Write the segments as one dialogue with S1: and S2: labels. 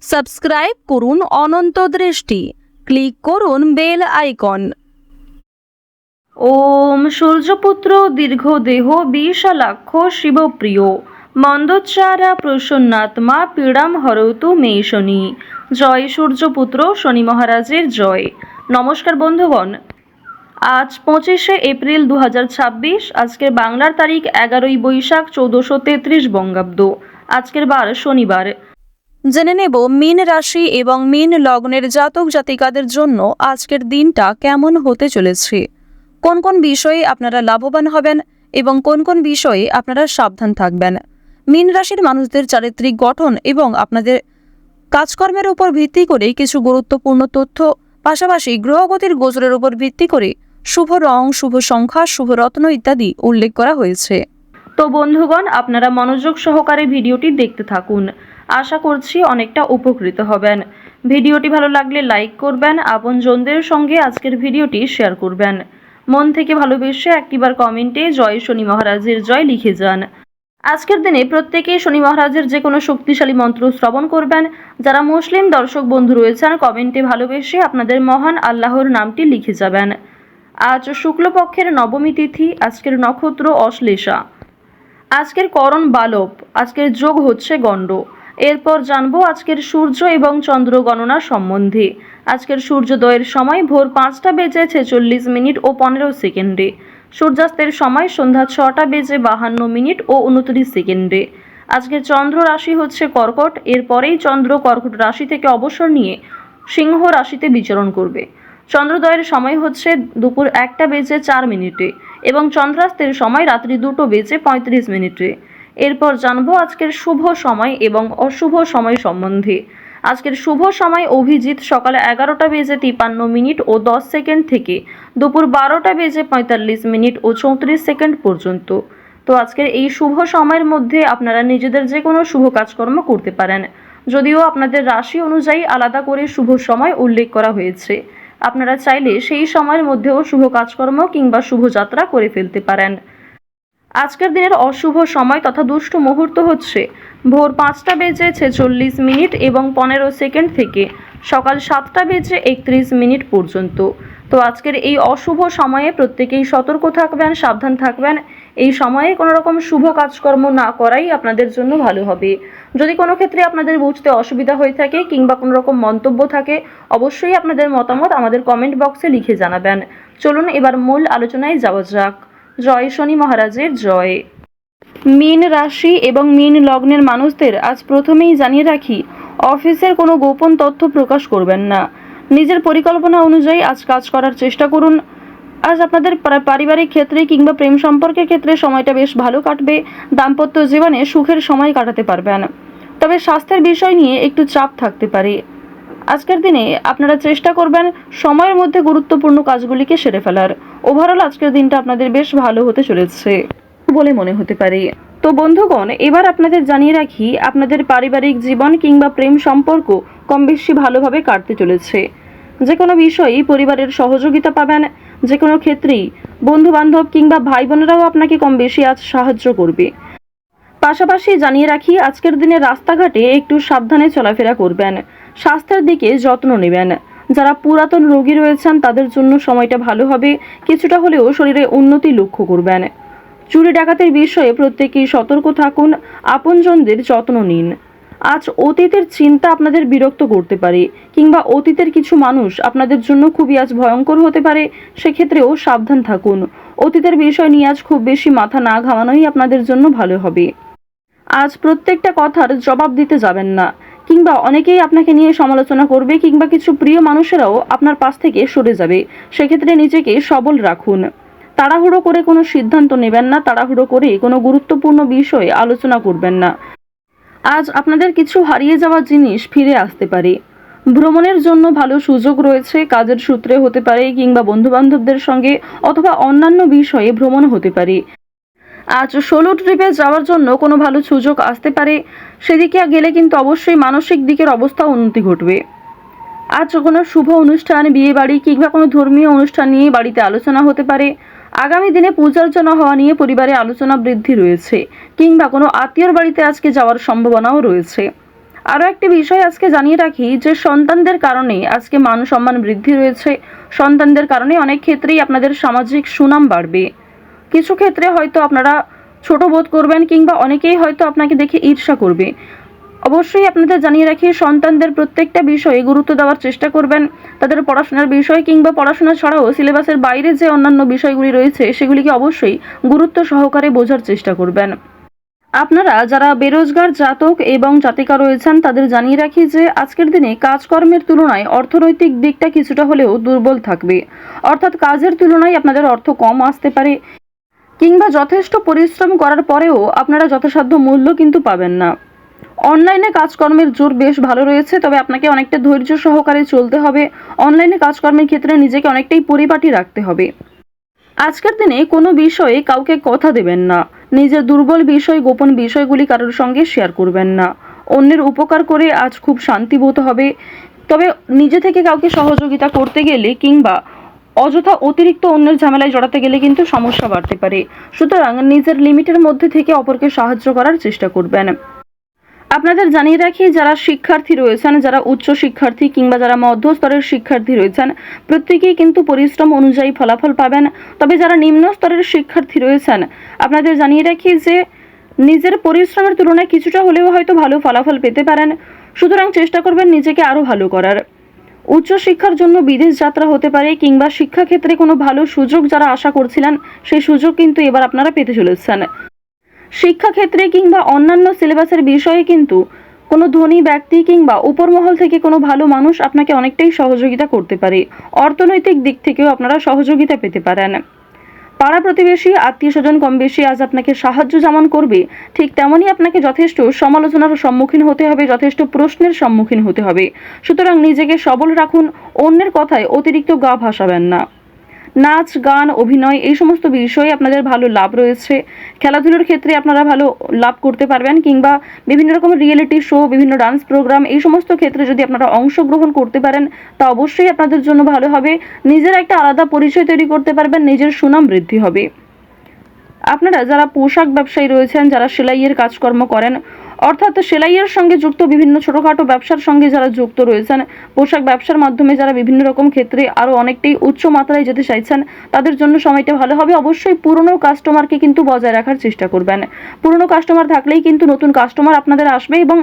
S1: Subscribe করুন অনন্ত দৃষ্টি, click করুন বেল আইকন। ওম সূর্যপুত্র দীর্ঘদেহ বিশালাক্ষ শিবপ্রিয় মন্দোচ্চারা প্রসন্নাত্মা পীড়াম হরতু মে শনি। জয় সূর্যপুত্র শনি মহারাজের জয়। নমস্কার বন্ধুগণ, আজ 25শে এপ্রিল 2026। আজকের বাংলার তারিখ 11ই বৈশাখ 1433 বঙ্গাব্দ। আজকের বার শনিবার। জেনে নেব মীন রাশি এবং মীন লগ্নের জাতক জাতিকাদের জন্য আজকের দিনটা কেমন হতে চলেছে, কোন কোন বিষয়ে আপনারা লাভবান হবেন এবং কোন কোন বিষয়ে আপনারা সাবধান থাকবেন। মীন রাশির মানুষদের চারিত্রিক গঠন এবং আপনাদের কাজকর্মের উপর ভিত্তি করে কিছু গুরুত্বপূর্ণ তথ্য, পাশাপাশি গ্রহগতির গোচরের উপর ভিত্তি করে শুভ রং, শুভ সংখ্যা, শুভ রত্ন ইত্যাদি উল্লেখ করা হয়েছে। তো বন্ধুগণ, আপনারা মনোযোগ সহকারে ভিডিওটি দেখতে থাকুন। আশা করছি অনেকটা উপকৃত হবেন। ভিডিওটি ভালো লাগলে লাইক করবেন, আপনজনদের সঙ্গে আজকের ভিডিওটি শেয়ার করবেন। মন থেকে ভালোবেসে একটিবার কমেন্টে জয় শনি মহারাজের জয় লিখে যান। আজকের দিনে প্রত্যেকেই শনি মহারাজের যে কোনো শক্তিশালী মন্ত্র শ্রবণ করবেন। যারা মুসলিম দর্শক বন্ধু রয়েছেন, কমেন্টে ভালোবেসে আপনাদের মহান আল্লাহর নামটি লিখে যাবেন। আজ শুক্লপক্ষের নবমী তিথি, আজকের নক্ষত্র অশ্লেষা, আজকের করণ বালব, আজকের যোগ হচ্ছে গণ্ড। এরপর জানবো আজকের সূর্য এবং চন্দ্র গণনা সম্বন্ধে। আজকের সূর্যোদয়ের সময় ভোর 5টা বেজে 46 মিনিট ও 15 সেকেন্ডে, সূর্যাস্তের সময় সন্ধ্যা 6টা বেজে 52 মিনিট ও 29 সেকেন্ডে। আজকের চন্দ্র রাশি হচ্ছে কর্কট। এরপরেই চন্দ্র কর্কট রাশি থেকে অবসর নিয়ে সিংহ রাশিতে বিচরণ করবে। চন্দ্রোদয়ের সময় হচ্ছে দুপুর 1টা বেজে 4 মিনিটে এবং চন্দ্রাস্তের সময় রাত্রি 2টো বেজে 35 মিনিটে। এরপর জানবো আজকের শুভ সময় এবং অশুভ সময় সম্বন্ধে। আজকের শুভ সময় অভিজিৎ সকাল 11টা বেজে 53 মিনিট ও 10 সেকেন্ড থেকে দুপুর 12টা বেজে 45 মিনিট ও 34 সেকেন্ড পর্যন্ত। তো আজকের এই শুভ সময়ের মধ্যে আপনারা নিজেদের যে কোনো শুভ কাজকর্ম করতে পারেন, যদিও আপনাদের রাশি অনুযায়ী আলাদা করে শুভ সময় উল্লেখ করা হয়েছে। আপনারা চাইলে সেই সময়ের মধ্যেও শুভ কাজকর্ম কিংবা শুভযাত্রা করে ফেলতে পারেন। আজকের দিনের অশুভ সময় তথা দুষ্ট মুহূর্ত হচ্ছে ভোর 5টা বেজে 46 মিনিট এবং 15 সেকেন্ড থেকে সকাল 7টা বেজে 31 মিনিট পর্যন্ত। তো আজকের এই অশুভ সময়ে প্রত্যেকেই সতর্ক থাকবেন, সাবধান থাকবেন। এই সময়ে কোনো রকম শুভ কাজকর্ম না করাই আপনাদের জন্য ভালো হবে। যদি কোনো ক্ষেত্রে আপনাদের বুঝতে অসুবিধা হয়ে থাকে কিংবা কোনো রকম মন্তব্য থাকে, অবশ্যই আপনাদের মতামত আমাদের কমেন্ট বক্সে লিখে জানাবেন। চলুন এবার মূল আলোচনায় যাওয়া যাক। জয় শনি মহারাজের জয়। মীন রাশি এবং মীন লগ্নের মানুষদের আজ প্রথমেই জানিয়ে রাখি, অফিসের কোনো গোপন তথ্য প্রকাশ করবেন না। নিজের পরিকল্পনা অনুযায়ী আজ কাজ করার চেষ্টা করুন। আজ আপনাদের পারিবারিক ক্ষেত্রে কিংবা প্রেম সম্পর্কের ক্ষেত্রে সময়টা বেশ ভালো কাটবে। দাম্পত্য জীবনে সুখের সময় কাটাতে পারবেন। তবে স্বাস্থ্যের বিষয় নিয়ে একটু চাপ থাকতে পারে। আজকের দিনে আপনারা চেষ্টা করবেন সময়ের মধ্যে গুরুত্বপূর্ণ কাজগুলিকে সেরে ফেলার। ওভারঅল আজকের দিনটা আপনাদের বেশ ভালো হতে চলেছে বলে মনে হতে পারে। তো বন্ধুগণ, এবার আপনাদের জানিয়ে রাখি, আপনাদের পারিবারিক জীবন কিংবা প্রেম সম্পর্ক কম বেশি ভালোভাবে কাটতে চলেছে। যে কোনো বিষয়েই পরিবারের সহযোগিতা পাবেন। যে কোনো ক্ষেত্রেই বন্ধু বান্ধব কিংবা ভাই বোনেরাও আপনাকে কম বেশি আজ সাহায্য করবে। পাশাপাশি জানিয়ে রাখি, আজকের দিনে রাস্তাঘাটে একটু সাবধানে চলাফেরা করবেন। স্বাস্থ্যের দিকে যত্ন নেবেন। যারা পুরাতন রোগী রয়েছেন তাদের জন্য সময়টা ভালো হবে। কিছুটা হলেও শরীরে উন্নতি লক্ষ্য করবেন। চুরি ডাকাতের বিষয়ে প্রত্যেকেই সতর্ক থাকুন। আপনজনদের যত্ন নিন। আজ অতীতের চিন্তা আপনাদের বিরক্ত করতে পারে কিংবা অতীতের কিছু মানুষ আপনাদের জন্য খুবই আজ ভয়ঙ্কর হতে পারে। সেক্ষেত্রেও সাবধান থাকুন। অতীতের বিষয় নিয়ে আজ খুব বেশি মাথা না ঘামানোই আপনাদের জন্য ভালো হবে। আজ প্রত্যেকটা কথার জবাব দিতে যাবেন না, কিংবা অনেকেই আপনাকে নিয়ে সমালোচনা করবে কিংবা কিছু প্রিয় মানুষেরাও আপনার পাশ থেকে সরে যাবে। সেক্ষেত্রে নিজেকে সবল রাখুন। তাড়াহুড়ো করে কোনো সিদ্ধান্ত নেবেন না। তাড়াহুড়ো করে কোনো গুরুত্বপূর্ণ বিষয়ে আলোচনা করবেন না। আজ আপনাদের কিছু হারিয়ে যাওয়া জিনিস ফিরে আসতে পারে। ভ্রমণের জন্য ভালো সুযোগ রয়েছে। কাজের সূত্রে হতে পারে কিংবা বন্ধুবান্ধবদের সঙ্গে অথবা অন্যান্য বিষয়ে ভ্রমণ হতে পারে। আজ সোলো ট্রিপে যাওয়ার জন্য কোনো ভালো সুযোগ আসতে পারে। সেদিকে গেলে কিন্তু অবশ্যই মানসিক দিকের অবস্থা উন্নতি ঘটবে। আজ কোনো শুভ অনুষ্ঠান, বিয়ে বাড়ি কিংবা কোনো ধর্মীয় অনুষ্ঠান নিয়ে বাড়িতে আলোচনা হতে পারে। আগামী দিনে পূজার্চনা হওয়া নিয়ে পরিবারে আলোচনা বৃদ্ধি রয়েছে কিংবা কোনো আত্মীয়র বাড়িতে আজকে যাওয়ার সম্ভাবনাও রয়েছে। আরও একটি বিষয় আজকে জানিয়ে রাখি যে সন্তানদের কারণে আজকে মান সম্মান বৃদ্ধি রয়েছে। সন্তানদের কারণে অনেক ক্ষেত্রেই আপনাদের সামাজিক সুনাম বাড়বে। কিছু ক্ষেত্রে হয়তো আপনারা ছোট বোধ করবেন কিংবা অনেকেই হয়তো আপনাকে দেখে ঈর্ষা করবে। অবশ্যই আপনাদের জানিয়ে রাখি সন্তানদের প্রত্যেকটা বিষয়ে গুরুত্ব দেওয়ার চেষ্টা করবেন। তাদের পড়াশোনার বিষয় কিংবা পড়াশোনা ছাড়াও সিলেবাসের বাইরে যে অন্যান্য বিষয়গুলি রয়েছে সেগুলিকে অবশ্যই গুরুত্ব সহকারে বোঝার চেষ্টা করবেন। আপনারা যারা বেরোজগার জাতক এবং জাতিকা রয়েছেন তাদের জানিয়ে রাখি যে আজকের দিনে কাজকর্মের তুলনায় অর্থনৈতিক দিকটা কিছুটা হলেও দুর্বল থাকবে। অর্থাৎ কাজের তুলনায় আপনাদের অর্থ কম আসতে পারে কিংবা যথেষ্ট পরিশ্রম করার পরেও আপনারা যথাসাধ্য মূল্য কিন্তু পাবেন না। অনলাইনে কাজকর্মের জোর বেশ ভালো রয়েছে, তবে আপনাকে অনেকটা ধৈর্য সহকারে চলতে হবে। অনলাইনে কাজকর্মের ক্ষেত্রে নিজেকে অনেকটাই পরিপাটি রাখতে হবে। আজকের দিনে কোনো বিষয়ে কাউকে কথা দেবেন না। নিজের দুর্বল বিষয়, গোপন বিষয়গুলি কারোর সঙ্গে শেয়ার করবেন না। অন্যের উপকার করে আজ খুব শান্তিবোধ হবে। তবে নিজে থেকে কাউকে সহযোগিতা করতে গেলে কিংবা অযথা অতিরিক্ত অন্যের ঝামেলায় জড়াতে গেলে কিন্তু সমস্যা বাড়তে পারে। সুতরাং নিজের লিমিটের মধ্যে থেকে অপরকে সাহায্য করার চেষ্টা করবেন। আপনাদের জানিয়ে রাখি যারা শিক্ষার্থী রয়েছেন, যারা উচ্চ শিক্ষার্থী কিংবা যারা মধ্যস্তরের শিক্ষার্থী রয়েছেন প্রত্যেকেই কিন্তু পরিশ্রম অনুযায়ী ফলাফল পাবেন। তবে যারা নিম্ন স্তরের শিক্ষার্থী রয়েছেন আপনাদের জানিয়ে রাখি যে নিজের পরিশ্রমের তুলনায় কিছুটা হলেও হয়তো ভালো ফলাফল পেতে পারেন। সুতরাং চেষ্টা করবেন নিজেকে আরও ভালো করার। উচ্চশিক্ষার জন্য বিদেশ যাত্রা হতে পারে কিংবা শিক্ষাক্ষেত্রে কোনো ভালো সুযোগ যারা আশা করছিলেন সেই সুযোগ কিন্তু এবার আপনারা পেতে চলেছেন। শিক্ষাক্ষেত্রে কিংবা অন্যান্য সিলেবাসের বিষয়ে কিন্তু কোনো ধনী ব্যক্তি কিংবা উপরমহল থেকে কোনো ভালো মানুষ আপনাকে অনেকটাই সহযোগিতা করতে পারে। অর্থনৈতিক দিক থেকেও আপনারা সহযোগিতা পেতে পারেন। পাড়া প্রতিবেশী, আত্মীয় স্বজন কম বেশি আজ আপনাকে সাহায্য যেমন করবে, ঠিক তেমনই আপনাকে যথেষ্ট সমালোচনার সম্মুখীন হতে হবে, যথেষ্ট প্রশ্নের সম্মুখীন হতে হবে। সুতরাং নিজেকে সবল রাখুন, অন্যের কথায় অতিরিক্ত গা ভাসাবেন না। নাচ, গান, অভিনয় এই সমস্ত বিষয়ে আপনাদের ভালো লাভ রয়েছে। খেলাধুলোর ক্ষেত্রে আপনারা ভালো লাভ করতে পারবেন কিংবা বিভিন্ন রকমের রিয়েলিটি শো, বিভিন্ন ডান্স প্রোগ্রাম এই সমস্ত ক্ষেত্রে যদি আপনারা অংশগ্রহণ করতে পারেন তা অবশ্যই আপনাদের জন্য ভালো হবে। নিজের একটা আলাদা পরিচয় তৈরি করতে পারবেন, নিজের সুনাম বৃদ্ধি হবে। আপনারা যারা পোশাক ব্যবসায়ী রয়েছেন, যারা সেলাইয়ের কাজকর্ম করেন, অর্থাৎ সেলাইয়ের সঙ্গে যুক্ত বিভিন্ন ছোটোখাটো ব্যবসার সঙ্গে যারা যুক্ত রয়েছেন, পোশাক ব্যবসার মাধ্যমে যারা বিভিন্ন রকম ক্ষেত্রে আরও অনেকটাই উচ্চ মাত্রায় যেতে চাইছেন তাদের জন্য সময়টা ভালো হবে। অবশ্যই পুরনো কাস্টমারকে কিন্তু বজায় রাখার চেষ্টা করবেন। পুরনো কাস্টমার থাকলেই কিন্তু নতুন কাস্টমার আপনাদের আসবে এবং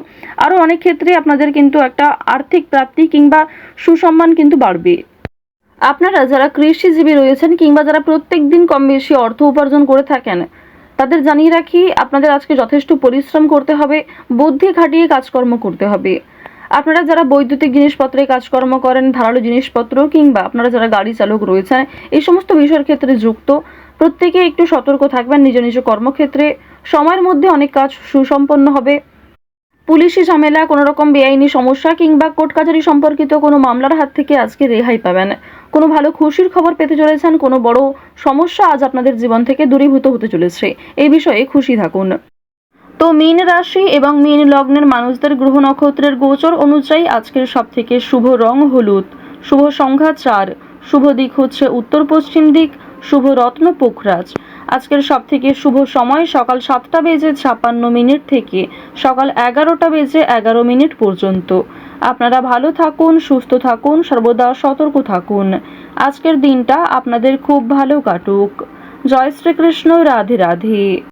S1: আরও অনেক ক্ষেত্রে আপনাদের কিন্তু একটা আর্থিক প্রাপ্তি কিংবা সুসম্মান কিন্তু বাড়বে। আপনারা যারা কৃষিজীবী রয়েছেন কিংবা যারা প্রত্যেক দিন কম বেশি অর্থ উপার্জন করে থাকেন তাদের জানিয়ে রাখি আপনাদের আজকে যথেষ্ট পরিশ্রম করতে হবে, বুদ্ধি খাটিয়ে কাজকর্ম করতে হবে। আপনারা যারা বৈদ্যুতিক জিনিসপত্রে কাজকর্ম করেন, ধারালো জিনিসপত্র কিংবা আপনারা যারা গাড়ি চালক রয়েছেন এই সমস্ত বিষয়ের ক্ষেত্রে যুক্ত প্রত্যেকে একটু সতর্ক থাকবেন নিজ নিজ কর্মক্ষেত্রে। সময়ের মধ্যে অনেক কাজ সুসম্পন্ন হবে। পুলিশি ঝামেলা, কোনো রকম বেআইনি সমস্যা কিংবা কোর্ট কাছারি সম্পর্কিত কোনো মামলার হাত থেকে আজকে রেহাই পাবেন। কোনো ভালো খুশির খবর পেতে চলেছেন, কোনো বড় সমস্যা আজ আপনাদের জীবন থেকে দূরীভূত হতে চলেছে, এই বিষয়ে খুশি থাকুন। তো মীন রাশি এবং মীন লগ্নের মানুষদের গ্রহ নক্ষত্রের গোচর অনুযায়ী আজকের সব থেকে শুভ রং হলুদ, শুভ সংখ্যা 4, শুভ দিক হচ্ছে উত্তর পশ্চিম দিক, শুভ রত্ন পোখরাজ। আজকের সব থেকে শুভ সময় সকাল 7:56 থেকে সকাল 11:11 পর্যন্ত। আপনারা ভালো থাকুন, সুস্থ থাকুন, সর্বদা সতর্ক থাকুন। আজকের দিনটা আপনাদের খুব ভালো কাটুক। জয় শ্রীকৃষ্ণ, রাধে রাধে।